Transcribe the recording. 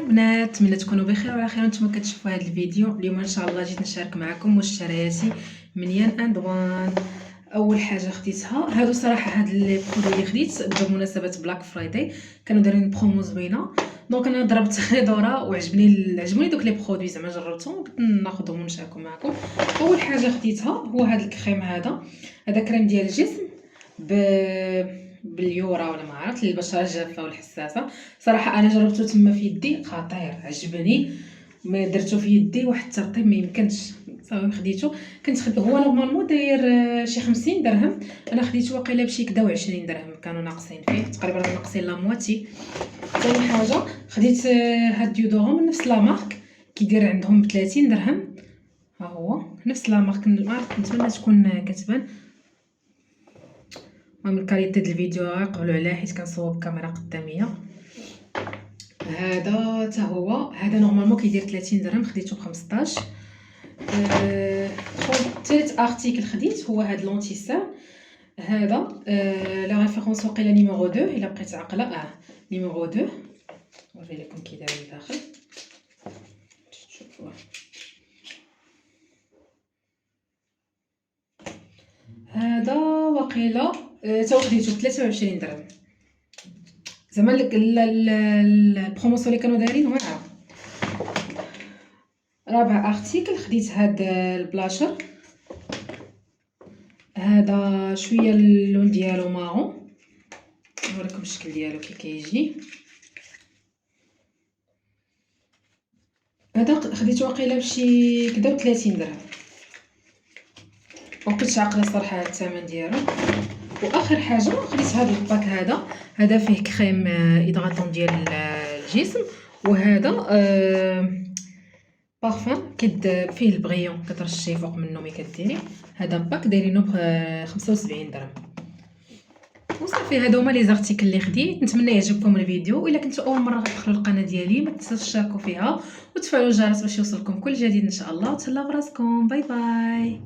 البنات، نتمنى تكونوا بخير وعلى خير. نتوما كتشوفوا هذا الفيديو اليوم ان شاء الله جيت نشارك معكم مشترياتي من يان اند وان. اول حاجه خديتها هادو صراحه، هاد لي برودوي اللي خديت بمناسبه بلاك فرايداي كانوا دايرين برومو زوينه، دونك انا ضربت خيدوره وعجبوني دوك لي برودوي، زعما جربتهم وقلت ناخذهم ونشاركهم معكم. اول حاجه خديتها هو هاد الكريم، هذا كريم ديال الجسم باليورا ولا ما عرفت للبشره الجافه والحساسه. صراحه انا جربته تما في يدي، خطير عجبني، ما درتو في يدي واحد الترطيب ما يمكنش. صافي خديته، هو نورمالمون داير شي 50 درهم، انا خديته واقيلا بشي كدا و20 درهم، كانوا ناقصين فيه تقريبا، ناقصين لا مواتي. ثاني حاجه خديت هاد ديودورون من نفس لا مارك، كيدير عندهم ب 30 درهم. ها هو نفس لا مارك، ما عرفت، نتمنى تكون كتبان. المهم الكاليتي ديال الفيديو قبلوا عليها حيت كنصور بكاميرا قداميه. هذا حتى هو، هذا نورمالمون كيدير 30 درهم، خديته ب 15. ثالث ارتيكل خديت هو هذا لونتيسان، هذا لا ريفيرونس وقيله نيميرو 2 الا بقيت عاقله، نيميرو 2. نوري لكم كي داير الداخل، شوفوه. هذا وقيله تا خديته ب 23 درهم، زعما البروموسيون اللي كانوا دايرين واعره. رابع ارتيكل خديت هاد البلاشر، هذا شويه اللون ديالو مارون، نوريكم الشكل ديالو كي كيجي. هذا خديته واقيلا بشي كدا 30 درهم، وكنت عاقله صراحه الثمن ديالو. واخر حاجه خديت هذا الباك، هذا فيه كريم ايدغاتون ديال الجسم، وهذا بارفان فيه البغيون، كترشيه فوق منه ملي كديري. هذا باك دايرينو ب 75 درهم. وصافي هادو هما لي زارتيكل اللي خديت. نتمنى يعجبكم الفيديو، والا كنتو اول مره تدخلوا القناه ديالي ما تنساوش تشاركوا فيها وتفعلوا الجرس باش يوصلكم كل جديد ان شاء الله. تهلاو براسكم، باي باي.